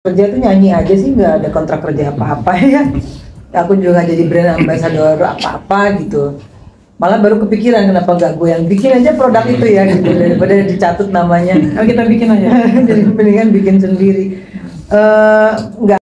Kerja tuh nyanyi aja sih, nggak ada kontrak kerja apa-apa ya. Aku juga nggak jadi brand ambassador apa-apa gitu. Malah baru kepikiran kenapa nggak gue yang bikin aja produk itu ya gitu, daripada dicatut namanya. Oh, kita bikin aja. Jadi mendingan bikin sendiri. Nggak.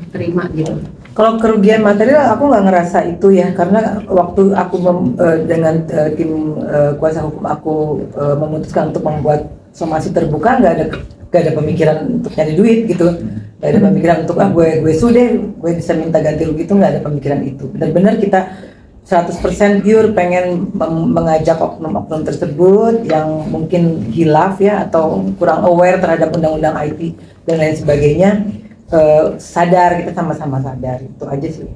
Terima gitu. Kalau kerugian material aku nggak ngerasa itu ya, karena waktu aku dengan tim kuasa hukum aku memutuskan untuk membuat somasi terbuka, nggak ada pemikiran untuk nyari duit gitu, nggak ada pemikiran untuk gue deh, gue bisa minta ganti rugi, itu nggak ada pemikiran itu. Benar-benar kita 100% pure pengen mengajak oknum-oknum tersebut yang mungkin hilaf ya atau kurang aware terhadap undang-undang IT dan lain sebagainya. Sadar, kita sama-sama sadar, itu aja sih.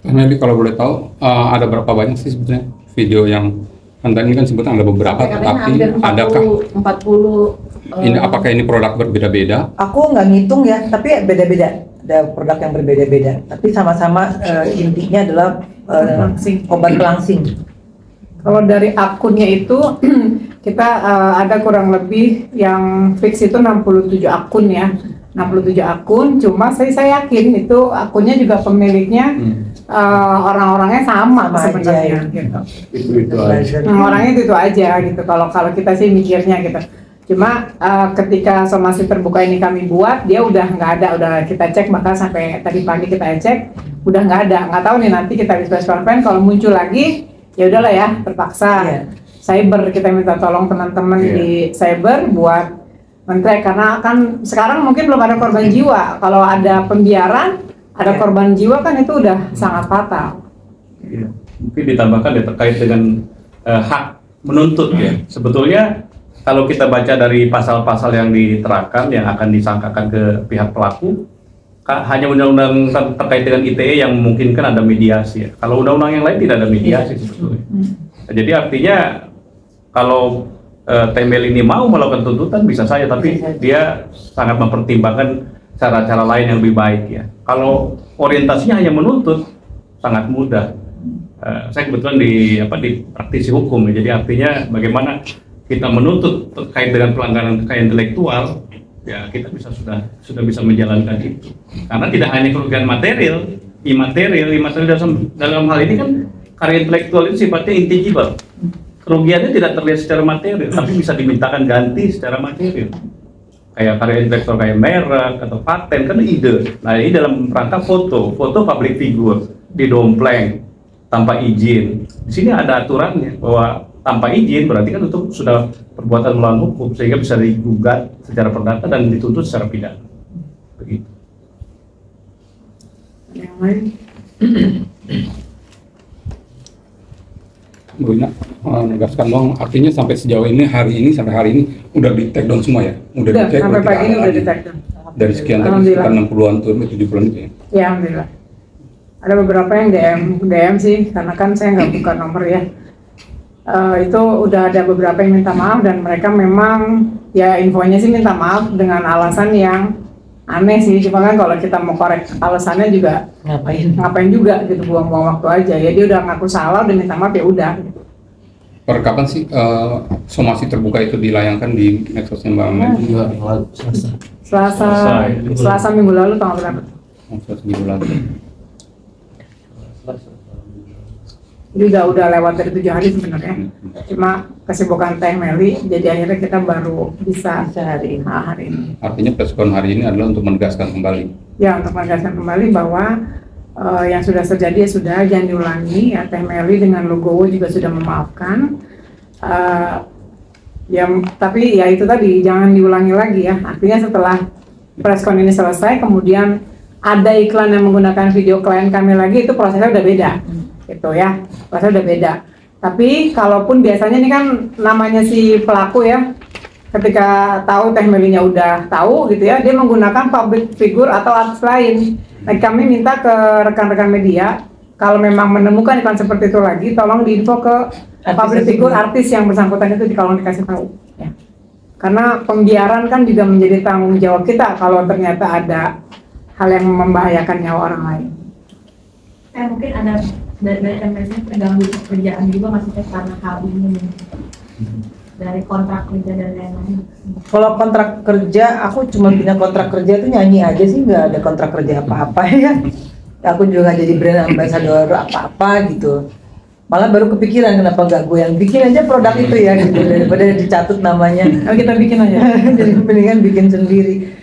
Jadi kalau boleh tahu ada berapa banyak sih sebetulnya video yang Anda ini kan sebetulnya ada beberapa, tapi adakah 40 ini apakah ini produk berbeda-beda? Aku nggak ngitung ya, tapi beda-beda, ada produk yang berbeda-beda, tapi sama-sama intinya adalah obat pelangsing. Kalau dari akunnya itu kita ada kurang lebih yang fix itu 67 akun ya. 67 akun, cuma saya yakin itu akunnya juga pemiliknya orang-orangnya sama sebenarnya gitu. Itu aja. Orangnya itu aja gitu. Kalau kita sih mikirnya gitu. Cuma ketika somasi terbuka ini kami buat, dia udah nggak ada, udah kita cek, bahkan sampai tadi pagi kita cek udah nggak ada. Nggak tahu nih nanti kita bisa surveillance kalau muncul lagi, ya udahlah ya terpaksa. Cyber, kita minta tolong teman-teman di cyber buat men-track, karena kan sekarang mungkin belum ada korban jiwa. Kalau ada pembiaran, ada korban jiwa kan itu udah sangat fatal. Ya, mungkin ditambahkan ya terkait dengan hak menuntut ya. Sebetulnya kalau kita baca dari pasal-pasal yang diterapkan yang akan disangkakan ke pihak pelaku, hanya undang-undang terkait dengan ITE yang memungkinkan ada mediasi ya. Kalau undang-undang yang lain tidak ada mediasi sebetulnya. Jadi artinya kalau Temel ini mau melakukan tuntutan bisa saja, tapi dia sangat mempertimbangkan cara-cara lain yang lebih baik ya. Kalau orientasinya hanya menuntut, sangat mudah. Saya kebetulan di praktisi hukum ya, jadi artinya bagaimana kita menuntut terkait dengan pelanggaran kekayaan intelektual, ya kita sudah bisa menjalankan itu. Karena tidak hanya kerugian material, imaterial dalam hal ini kan karya intelektual itu sifatnya intangible. Kerugiannya tidak terlihat secara material, tapi bisa dimintakan ganti secara material. Kayak karya intelektual kayak merek atau paten kan ide. Nah ini dalam rangka foto public figure didompleng tanpa izin. Di sini ada aturannya bahwa tanpa izin berarti kan itu sudah perbuatan melawan hukum, sehingga bisa digugat secara perdata dan dituntut secara pidana. Begitu. Yang lain? Bu Ina, menegaskan dong, artinya sampai sejauh ini, sampai hari ini udah di take down semua ya? Udah dicek, sampai pagi ini udah di take down. Dari sekian tadi sekitar 60-an tuh, 70-an itu ya? Ya, alhamdulillah. Ada beberapa yang DM sih, karena kan saya nggak buka nomor ya. Itu udah ada beberapa yang minta maaf, dan mereka memang ya infonya sih minta maaf dengan alasan yang aneh sih. Cuma kan kalau kita mau korek alasannya juga ngapain juga gitu, buang-buang waktu aja ya. Dia udah ngaku salah, udah minta maaf, ya udah. Per kapan sih somasi terbuka itu dilayangkan di medsosnya Mbak Mel? Selasa minggu lalu, tanggal berapa? Selasa minggu lalu. Jadi udah lewat dari 7 hari sebenarnya. Cuma kesibukan Teh Meli, jadi akhirnya kita baru bisa hari ini. Artinya preskon hari ini adalah untuk menegaskan kembali. Ya, untuk menegaskan kembali bahwa yang sudah terjadi ya sudah, jangan diulangi. Ya, Teh Meli dengan Logowo juga sudah memaafkan. Ya, tapi ya itu tadi, jangan diulangi lagi ya. Artinya setelah preskon ini selesai, kemudian ada iklan yang menggunakan video klien kami lagi, itu prosesnya udah beda. Gitu ya, prosesnya udah beda. Tapi kalaupun biasanya ini kan namanya si pelaku ya, ketika tahu Teh Melinya udah tahu gitu ya, dia menggunakan public figure atau artis lain. Nah, kami minta ke rekan-rekan media, kalau memang menemukan iklan seperti itu lagi, tolong diinfo ke public figure artis yang bersangkutan itu, kalau dikasih tahu ya. Karena pembiaran kan juga menjadi tanggung jawab kita kalau ternyata ada hal yang membahayakan nyawa orang lain. Mungkin ada dari MPS-nya terganggu pekerjaan juga maksudnya karena hal ini dari kontrak kerja dan lain-lain. Kalau kontrak kerja, aku cuma punya kontrak kerja itu nyanyi aja sih, nggak ada kontrak kerja apa-apa ya. Aku juga nggak jadi brand ambassador apa-apa gitu. Malah baru kepikiran kenapa nggak gue yang bikin aja produk itu ya gitu, daripada dicatut namanya. Oh, kita bikin aja. Jadi mendingan bikin sendiri.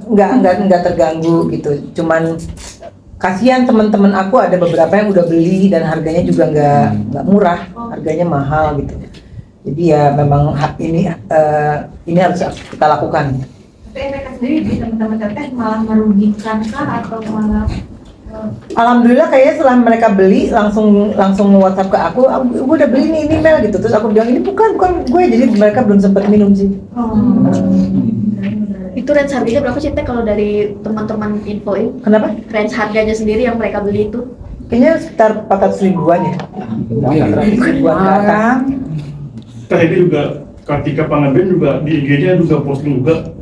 Nggak terganggu gitu. Cuman kasihan teman-teman aku ada beberapa yang udah beli dan harganya juga nggak murah, harganya mahal gitu. Jadi ya memang hak ini harus kita lakukan. Tapi mereka sendiri di teman-teman teteh malah merugikan kah atau malah Alhamdulillah kayaknya setelah mereka beli langsung WhatsApp ke aku udah beli nih ini Mel gitu, terus aku bilang ini bukan gue, jadi mereka belum sempat minum sih. Itu range harganya berapa sih Teh kalau dari teman-teman infoin? Kenapa? Range harganya sendiri yang mereka beli itu? Kayaknya sekitar 400 ribuan ya. Lumayan. 400 ribuan ke atas. Teh ini juga Kartika Panggabean juga di IG-nya juga posting juga.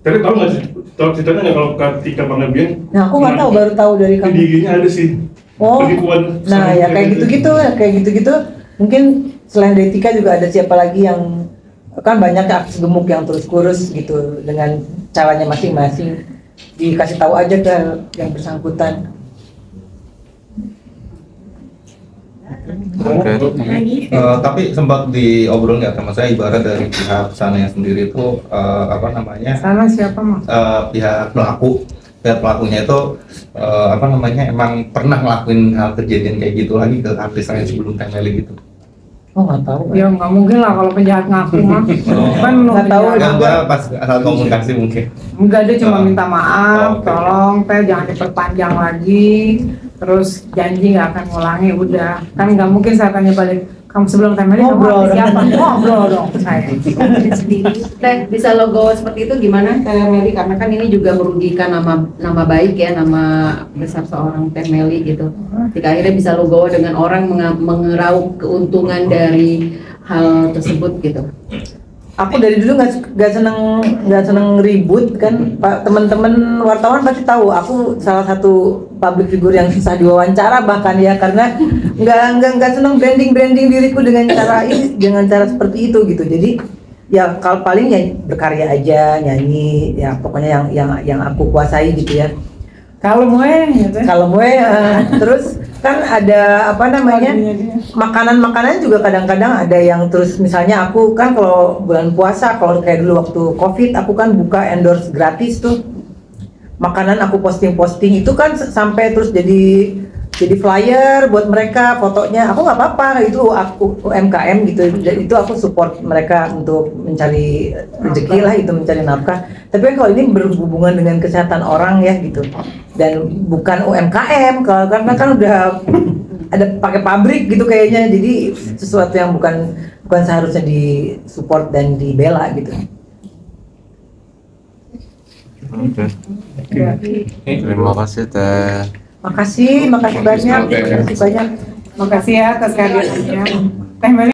Tapi tahu nggak sih? Tahu ceritanya nggak kalau Kartika Panggabean? Nah aku nggak tahu, baru tahu dari kamu. Di IG-nya ada sih. Oh, Penipuan nah sama ya kayak gitu. gitu-gitu. Mungkin selain dari Tika juga ada siapa lagi yang kan banyak artis gemuk yang terus kurus gitu dengan caranya masing-masing. Dikasih tahu aja ke yang bersangkutan. Oke. Tapi sempat diobrol nggak sama saya, ibarat dari pihak sana sendiri itu apa namanya, Sana siapa Mas? pihak pelakunya itu apa namanya, emang pernah ngelakuin hal kejadian kayak gitu lagi ke artis yang sebelum Teh Meli gitu? Oh nggak tahu. Ya nggak mungkin lah kalau penjahat ngaku mah. Kan Nggak tahu. Enggak, pas asal komunikasi mungkin. Enggak, dia cuma minta maaf, Oke. tolong Teh jangan diperpanjang lagi, terus janji nggak akan ngulangi, udah. Kan nggak mungkin saya tanya balik, kamu sebelum Teh Meli kamu Ngobrol. artis siapa? Ngobrol dong saya. Teh, bisa logo seperti itu gimana Teh Meli? Karena kan ini juga merugikan nama baik ya, nama besar seorang Teh Meli gitu. Jika akhirnya bisa logo dengan orang mengeraup keuntungan dari hal tersebut gitu. Aku dari dulu nggak seneng ribut kan, Pak. Teman-teman wartawan pasti tahu aku salah satu public figure yang susah diwawancara bahkan ya, karena nggak seneng branding diriku dengan cara seperti itu gitu. Jadi ya kalau paling ya berkarya aja, nyanyi ya, pokoknya yang aku kuasai gitu ya. Kalau gue, gitu. Terus kan ada apa namanya, makanan juga kadang-kadang ada yang terus, misalnya aku kan kalau bulan puasa, kalau kayak dulu waktu COVID aku kan buka endorse gratis tuh makanan, aku posting itu kan sampai terus jadi flyer buat mereka, fotonya aku nggak apa-apa, itu aku UMKM gitu, itu aku support mereka untuk mencari rezeki lah, itu mencari nafkah. Tapi kan kalau ini berhubungan dengan kesehatan orang ya gitu, dan bukan UMKM karena kan udah ada pakai pabrik gitu kayaknya, jadi sesuatu yang bukan seharusnya disupport dan dibela gitu. Oke. Terima kasih Teh. Makasih banyak. Makasih ya atas kehadirannya. Teh Meli